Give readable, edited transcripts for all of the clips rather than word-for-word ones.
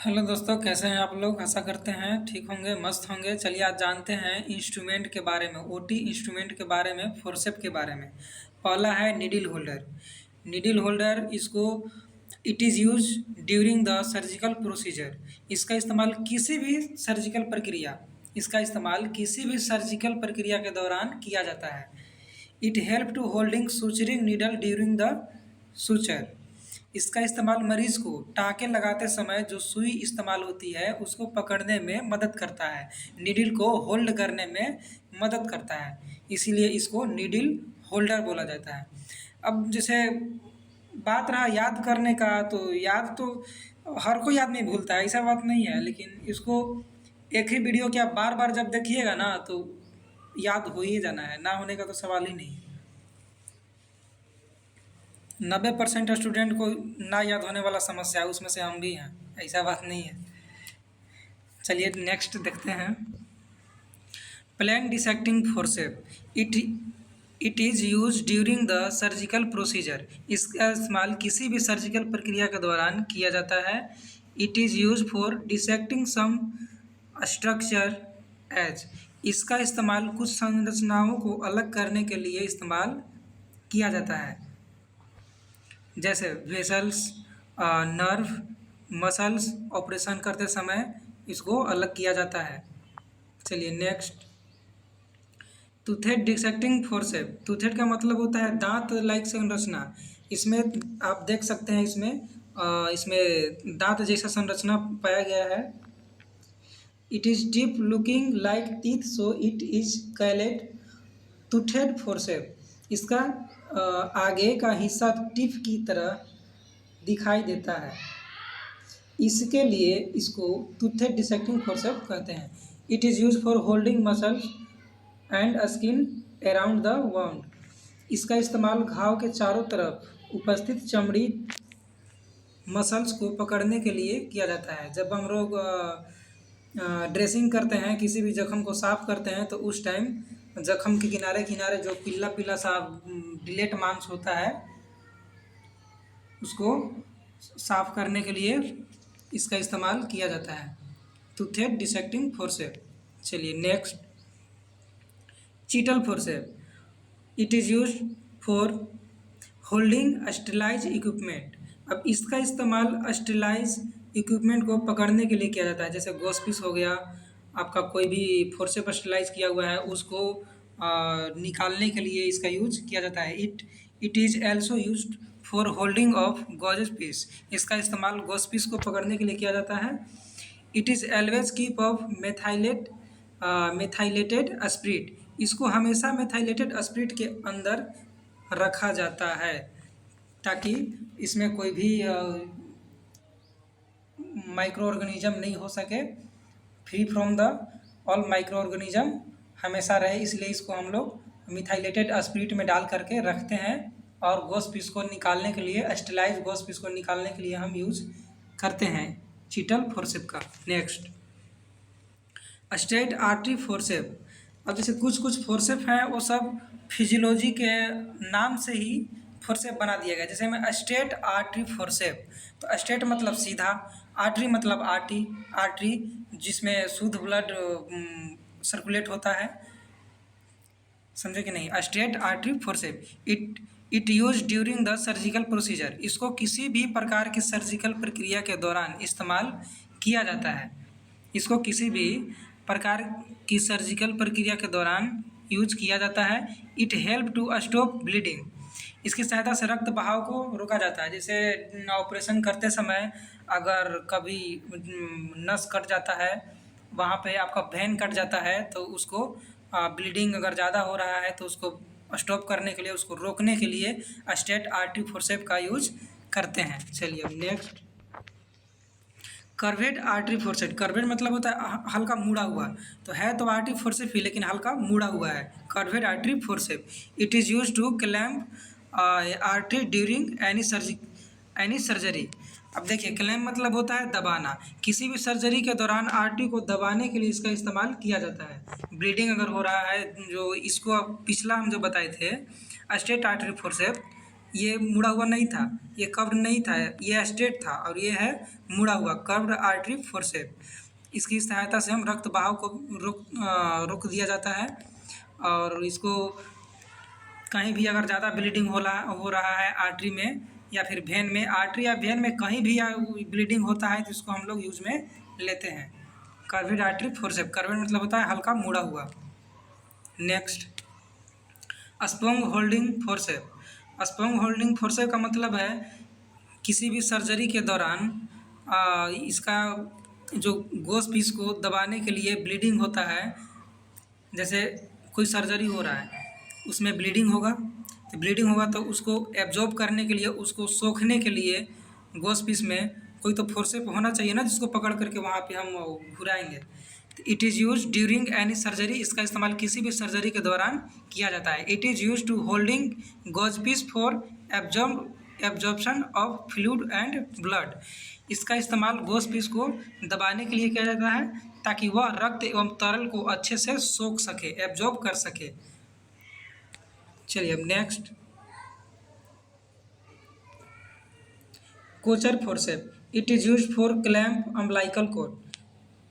Hello दोस्तों, कैसे हैं आप लोग। आशा करते हैं ठीक होंगे, मस्त होंगे। चलिए आज जानते हैं इंस्ट्रूमेंट के बारे में, ओटी इंस्ट्रूमेंट के बारे में, फोर्सेप के बारे में। पहला है नीडल होल्डर। नीडल होल्डर इसको it is use during the surgical procedure. इसका इस्तेमाल किसी भी सर्जिकल प्रक्रिया इसका इस्तेमाल किसी भी सर्जिकल प्रक्रिया के दौरान किया जाता है। It help to holding suturing needle during the suture. इसका इस्तेमाल मरीज को टाँके लगाते समय जो सुई इस्तेमाल होती है उसको पकड़ने में मदद करता है, नीडल को होल्ड करने में मदद करता है, इसीलिए इसको नीडल होल्डर बोला जाता है। अब जैसे बात रहा याद करने का, तो याद तो हर कोई आदमी भूलता है, ऐसा बात नहीं है, लेकिन इसको एक ही वीडियो क्या बार बार जब देखिएगा ना तो याद हो ही जाना है, ना होने का तो सवाल ही नहीं है। 90% स्टूडेंट को ना याद होने वाला समस्या है, उसमें से हम भी हैं, ऐसा बात नहीं है। चलिए नेक्स्ट देखते हैं। Plain dissecting forcep it is use during the surgical procedure. इसका इस्तेमाल किसी भी सर्जिकल प्रक्रिया के दौरान किया जाता है। It is use for dissecting some structure as. इसका इस्तेमाल कुछ संरचनाओं को अलग करने के लिए इस्तेमाल किया जाता है, जैसे वेसल्स, नर्व, मसल्स। ऑपरेशन करते समय इसको अलग किया जाता है। चलिए next, toothed dissecting forcep. Toothed का मतलब होता है दांत लाइक संरचना। इसमें आप देख सकते हैं, इसमें दांत जैसा संरचना पाया गया है। It is deep looking like teeth, so it is called toothed forcep. इसका आगे का हिस्सा टिप की तरह दिखाई देता है, इसके लिए इसको टूथेड डिसेक्टिंग फोर्सेप कहते हैं। It is use for holding muscles and skin around the wound. इसका इस्तेमाल घाव के चारों तरफ उपस्थित चमड़ी मसल्स को पकड़ने के लिए किया जाता है। जब हम लोग ड्रेसिंग करते हैं, किसी भी जख्म को साफ करते हैं, तो उस टाइम जख्म के किनारे किनारे जो पीला पीला सा डिलेट मांस होता है उसको साफ करने के लिए इसका इस्तेमाल किया जाता है, टूथेड डिसेक्टिंग फोर्सेप। चलिए next, cheatle forcep. It is use for holding sterilize equipment. अब इसका इस्तेमाल स्टेलाइज इक्विपमेंट को पकड़ने के लिए किया जाता है, जैसे गोस्पिस हो गया, आपका कोई भी फोर्सेप स्टेलाइज किया हुआ है उसको निकालने के लिए इसका यूज किया जाता है। It is also use for holding of gauzes piece. इसका इस्तेमाल गॉस पीस को पकड़ने के लिए किया जाता है। It is always keep of methylated spirit. इसको हमेशा मेथाइलेटेड स्प्रिट के अंदर रखा जाता है ताकि इसमें कोई भी माइक्रो ऑर्गेनिज्म नहीं हो सके, free from the all micro organism हमेशा रहे, इसलिए इसको हम लोग मिथाइलेटेड स्पिरिट में डाल करके रखते हैं। और गोस पीस को निकालने के लिए, स्टेलाइज गोस पीस को निकालने के लिए हम यूज करते हैं चीटल फोर्सेप का। Next, straight artery forcep. अब जैसे कुछ कुछ फोर्सेप हैं वो सब फिजियोलॉजी के नाम से ही फोर्सेप बना दिया गया। जैसे में स्ट्रेट आर्टरी फोर्सेप, तो स्ट्रेट मतलब सीधा, आर्टरी मतलब आर्टरी जिसमें शुद्ध ब्लड सर्कुलेट होता है, समझे कि नहीं। Straight artery forcep it use during the surgical procedure. इसको किसी भी प्रकार की सर्जिकल प्रक्रिया के दौरान इस्तेमाल किया जाता है। इसको किसी भी प्रकार की सर्जिकल प्रक्रिया के दौरान यूज किया जाता है। It help to stop bleeding. इसकी सहायता से रक्त बहाव को रोका जाता है। जैसे ऑपरेशन करते समय अगर कभी नस कट जाता है, वहाँ पे आपका वेन कट जाता है, तो उसको ब्लीडिंग अगर ज़्यादा हो रहा है तो उसको स्टॉप करने के लिए, उसको रोकने के लिए स्ट्रेट आर्टरी फोर्सेप का यूज करते हैं। चलिए अब next, curved artery forcep. Curved मतलब होता है हल्का मुड़ा हुआ, तो है तो आर्टरी फोर्सेप ही लेकिन हल्का मुड़ा हुआ है, curved artery forcep. It is use to clamp artery during any surgery. अब देखिए, क्लैम्प मतलब होता है दबाना। किसी भी सर्जरी के दौरान आर्टरी को दबाने के लिए इसका इस्तेमाल किया जाता है। ब्लीडिंग अगर हो रहा है, जो इसको पिछला हम जो बताए थे स्ट्रेट आर्टरी फोर्सेप, ये मुड़ा हुआ नहीं था, ये कर्व्ड नहीं था, ये स्ट्रेट था, और ये है मुड़ा हुआ कर्व्ड आर्टरी फोर्सेप्स। इसकी सहायता से हम रक्त बहाव को रोक दिया जाता है। और इसको कहीं भी अगर ज़्यादा ब्लीडिंग हो रहा है आर्टरी में या फिर वेन में, आर्टरी या वेन में कहीं भी ब्लीडिंग होता है तो इसको हम लोग यूज में लेते हैं। कर्व्ड आर्टरी फोर्सेप्स, कर्व्ड मतलब होता है हल्का मुड़ा हुआ। Next, sponge holding forceps. Sponge holding forceps का मतलब है किसी भी सर्जरी के दौरान इसका जो गोश पीस को दबाने के लिए ब्लीडिंग होता है। जैसे कोई सर्जरी हो रहा है, उसमें ब्लीडिंग होगा, तो उसको एब्जॉर्ब करने के लिए, उसको सोखने के लिए गोश पीस में कोई तो फोर्सेप होना चाहिए ना, जिसको पकड़ करके वहाँ पे हम घुराएंगे। It is use during any surgery, इसका इस्तेमाल किसी भी सर्जरी के दौरान किया जाता है। It is use to holding gauze piece for absorption of fluid and blood. इसका इस्तेमाल गोश पीस को दबाने के लिए किया जाता है ताकि वह रक्त एवं तरल को अच्छे से सोख सके, एब्जॉर्ब कर सके। चलिए अब next, Kocher forcep. It is use for clamp umbilical cord.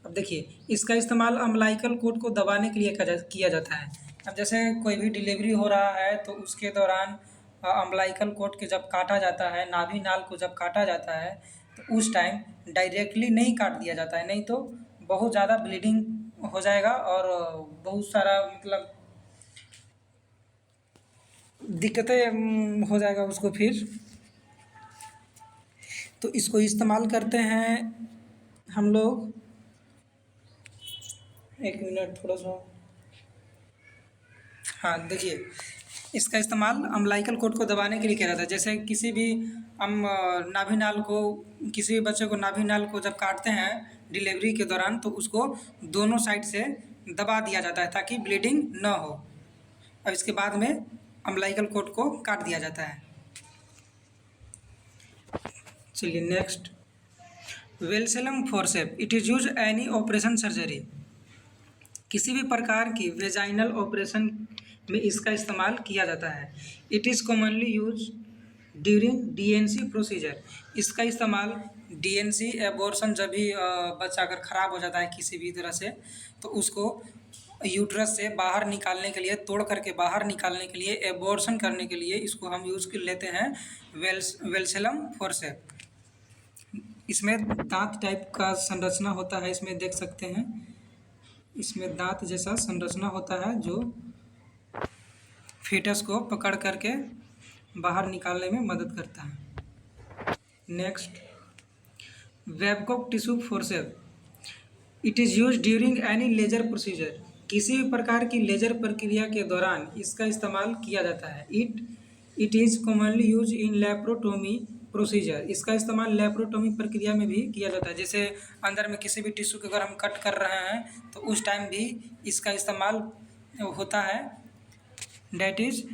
अब देखिए, इसका इस्तेमाल अम्बिलाइकल कोड को दबाने के लिए किया जाता है। अब जैसे कोई भी डिलीवरी हो रहा है तो उसके दौरान अम्बिलाइकल कोड के जब काटा जाता है, नाभि नाल को जब काटा जाता है तो उस टाइम डायरेक्टली नहीं काट दिया जाता है, नहीं तो बहुत ज़्यादा ब्लीडिंग हो जाएगा और बहुत सारा मतलब दिक्कतें हो जाएगा उसको फिर। तो इसको इस्तेमाल करते हैं हम लोग, एक मिनट थोड़ा सा, हाँ देखिए, इसका इस्तेमाल अम्बिलाइकल कोड को दबाने के लिए किया जाता है। जैसे किसी भी हम नाभि नाल को, किसी भी बच्चे को नाभि नाल को जब काटते हैं डिलीवरी के दौरान तो उसको दोनों साइड से दबा दिया जाता है ताकि ब्लीडिंग न हो। अब इसके बाद में अम्बिलाइकल कोड को काट दिया जाता है। चलिए next, vulsellum forcep. It is use any operation surgery. किसी भी प्रकार की वेजाइनल ऑपरेशन में इसका इस्तेमाल किया जाता है। It is commonly use during D and C procedure. इसका इस्तेमाल डीएनसी एबॉर्शन, जब भी बच्चा अगर ख़राब हो जाता है किसी भी तरह से तो उसको यूट्रस से बाहर निकालने के लिए, तोड़ करके बाहर निकालने के लिए, एबॉर्शन करने के लिए इसको हम यूज़ कर लेते हैं वेल्सेलम फोर्सेप। इसमें दांत टाइप का संरचना होता है, इसमें देख सकते हैं, इसमें दांत जैसा संरचना होता है जो फीटस को पकड़ करके बाहर निकालने में मदद करता है। Next, Babcock tissue forcep. It is use during any laser procedure. किसी भी प्रकार की लेजर प्रक्रिया के दौरान इसका इस्तेमाल किया जाता है। It is commonly use in laparotomy procedure. इसका इस्तेमाल लेप्रोटोमी प्रक्रिया में भी किया जाता है। जैसे अंदर में किसी भी टिश्यू को अगर हम कट कर रहे हैं तो उस टाइम भी इसका इस्तेमाल होता है। That is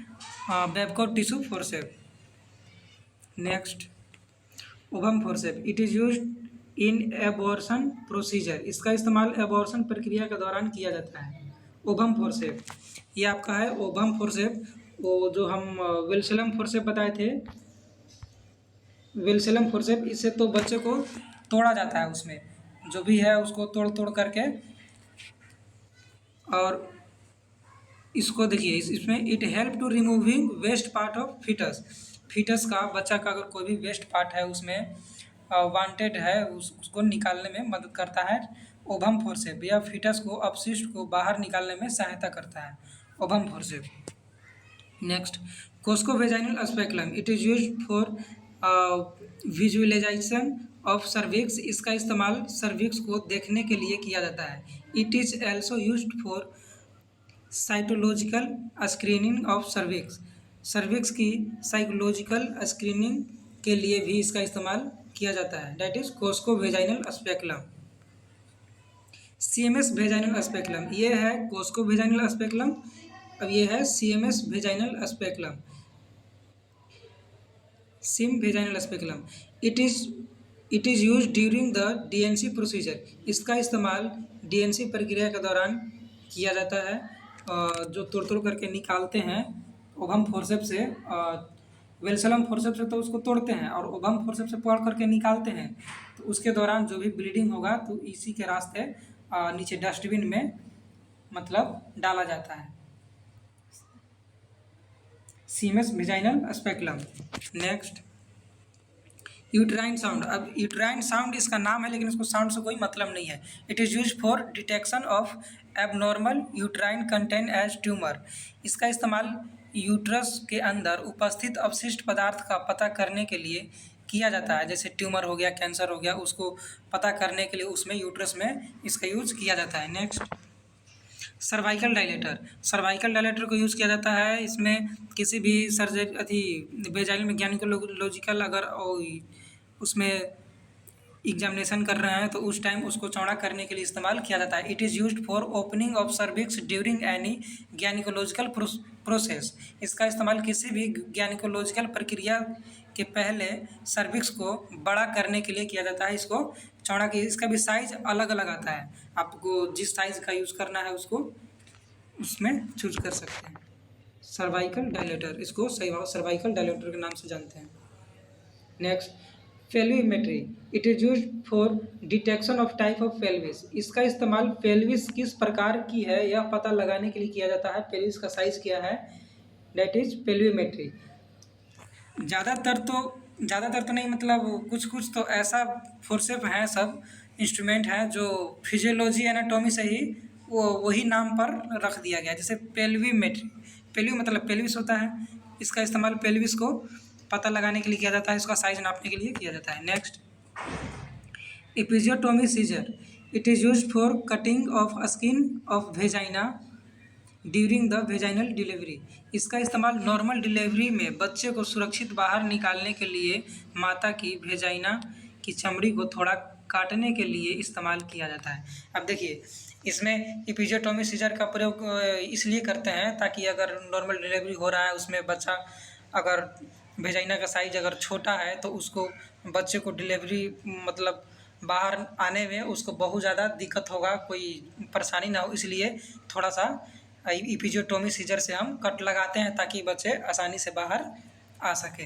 Babcock tissue forcep. Next, ovum forcep. It is use in abortion procedure. इसका इस्तेमाल एबॉर्शन प्रक्रिया के दौरान किया जाता है। ओवम फोर्सेप, ये आपका है ओवम फोर्सेप। वो जो हम वेल्सेलम फोर्सेप बताए थे, वेल्सेलम फोर्सेप, इससे तो बच्चे को तोड़ा जाता है, उसमें जो भी है उसको तोड़ तोड़ करके, और इसको देखिए इसमें it help to removing waste part of foetus. Foetus का, बच्चा का अगर कोई भी वेस्ट पार्ट है उसमें वांटेड है उसको निकालने में मदद करता है ओवम फोर्सेप। या फीटस को, अपशिष्ट को बाहर निकालने में सहायता करता है ovum forcep. Next, Cusco vaginal speculum. It is use for visualization of cervix. इसका इस्तेमाल सर्विक्स को देखने के लिए किया जाता है। It is also used for cytological screening of cervix. Cervix की साइकोलॉजिकल स्क्रीनिंग के लिए भी इसका इस्तेमाल किया जाता है। That is Cusco vaginal speculum. CMS vaginal speculum, ये है कोस्कोवेजाइनल स्पेकुलम। अब ये है CMS vaginal speculum, Sims vaginal speculum. It is use during the D and C procedure. इसका इस्तेमाल डीएनसी प्रक्रिया के दौरान किया जाता है। जो तोड़ तोड़ करके निकालते हैं ओवम फोर्सेप से वेलसलम फोर्सेप्स से तो उसको तोड़ते हैं और ओबम फोर्सेप्स से पकड़ करके निकालते हैं, तो उसके दौरान जो भी ब्लीडिंग होगा तो इसी के रास्ते नीचे डस्टबिन में मतलब डाला जाता है। Sims vaginal speculum. Next uterine sound. अब यूट्राइन साउंड इसका नाम है, लेकिन इसको साउंड से कोई मतलब नहीं है। It is use for detection of abnormal uterine content as tumour. इसका इस्तेमाल यूट्रस के अंदर उपस्थित अवशिष्ट पदार्थ का पता करने के लिए किया जाता है। जैसे ट्यूमर हो गया, कैंसर हो गया, उसको पता करने के लिए उसमें यूट्रस में इसका यूज किया जाता है। Next cervical dilator. Cervical dilator को यूज़ किया जाता है इसमें किसी भी सर्जरी वेजाइनल में गायनिकोलॉजिकल अगर उसमें एग्जामिनेशन कर रहे हैं तो उस टाइम उसको चौड़ा करने के लिए इस्तेमाल किया जाता है। It is used for opening of cervix during any gynaecological process. इसका इस्तेमाल किसी भी गायनिकोलॉजिकल प्रक्रिया के पहले सर्विक्स को बड़ा करने के लिए किया जाता है। इसको चौड़ा की इसका भी साइज अलग अलग आता है, आपको जिस साइज़ का यूज़ करना है उसको उसमें चूज कर सकते हैं। सर्वाइकल डायलेटर, इसको सर्वाइकल डायलेटर के नाम से जानते हैं। Next pelvimetry. It is use for detection of type of pelvis. इसका इस्तेमाल पेल्विस किस प्रकार की है यह पता लगाने के लिए किया जाता है। पेल्विस का साइज क्या है, दैट इज पेल्विमेट्री। ज़्यादातर तो नहीं, मतलब कुछ कुछ तो ऐसा फोर्सेप हैं, सब इंस्ट्रूमेंट हैं जो फिजियोलॉजी एनाटॉमी से ही वही नाम पर रख दिया गया। जैसे पेल्विमेट्री, पेल्वी मतलब पेल्विस होता है, इसका इस्तेमाल पेल्विस को पता लगाने के लिए किया जाता है, इसका साइज नापने के लिए किया जाता है। Next episiotomy scissor. It is used for cutting of skin of vagina during the vaginal delivery. इसका इस्तेमाल नॉर्मल डिलीवरी में बच्चे को सुरक्षित बाहर निकालने के लिए माता की वेजाइना की चमड़ी को थोड़ा काटने के लिए इस्तेमाल किया जाता है। अब देखिए इसमें एपिजियोटोमी सीजर का प्रयोग इसलिए करते हैं ताकि अगर नॉर्मल डिलीवरी हो रहा है उसमें बच्चा अगर वेजाइना का साइज अगर छोटा है तो उसको बच्चे को डिलीवरी मतलब बाहर आने में उसको बहुत ज़्यादा दिक्कत होगा, कोई परेशानी ना हो, इसलिए थोड़ा सा एपिजियोटोमी सीजर से हम कट लगाते हैं ताकि बच्चे आसानी से बाहर आ सके।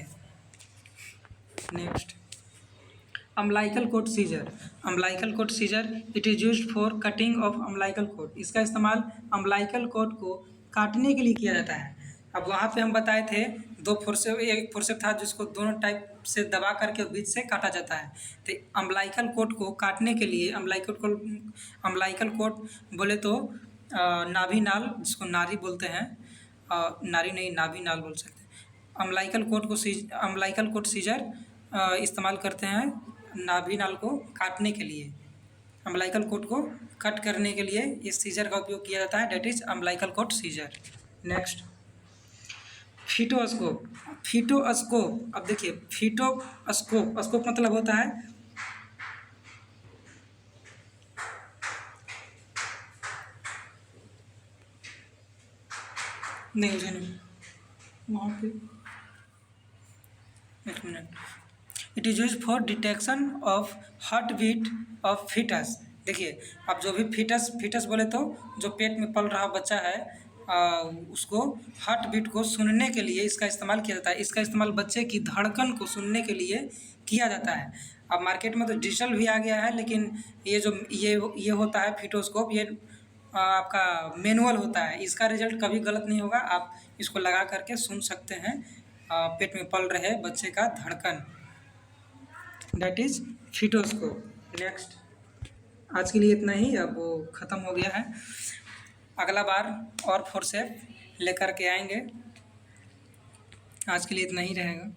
Next umbilical cord scissor. Umbilical cord scissor it is used for cutting of umbilical cord. इसका इस्तेमाल अम्बिलिकल कॉर्ड को काटने के लिए किया जाता है। अब वहाँ पे हम बताए थे दो फोर्सेप, एक फोर्सेप था जिसको दोनों टाइप से दबा करके बीच से काटा जाता है। तो अम्बिलिकल कॉर्ड को काटने के लिए अम्बिलिकल कॉर्ड बोले तो नाभि नाल, जिसको नारी बोलते हैं, नारी नहीं नाभि नाल बोल सकते हैं। अम्बिलिकल कॉर्ड सीजर इस्तेमाल करते हैं नाभि नाल को काटने के लिए। अम्बिलिकल कॉर्ड को कट करने के लिए इस सीजर का उपयोग किया जाता है, that is umbilical cord scissor. Next fetoscope. Fetoscope, अब देखिए फीटोस्कोप, स्कोप मतलब होता है नहीं उसे नहीं वहाँ पे, एक minute. It is use for detection of heart beat of foetus. देखिए अब जो भी फीटस बोले तो जो पेट में पल रहा बच्चा है उसको हार्ट बीट को सुनने के लिए इसका इस्तेमाल किया जाता है। इसका इस्तेमाल बच्चे की धड़कन को सुनने के लिए किया जाता है। अब मार्केट में तो डिजिटल भी आ गया है, लेकिन ये जो ये होता है फीटोस्कोप, ये आपका मैनुअल होता है। इसका रिजल्ट कभी गलत नहीं होगा, आप इसको लगा करके सुन सकते हैं पेट में पल रहे बच्चे का धड़कन, दैट इज फीटोस्कोप। नेक्स्ट आज के लिए इतना ही, अब वो ख़त्म हो गया है। अगला बार और फोर्सेप लेकर के आएंगे। आज के लिए इतना ही रहेगा।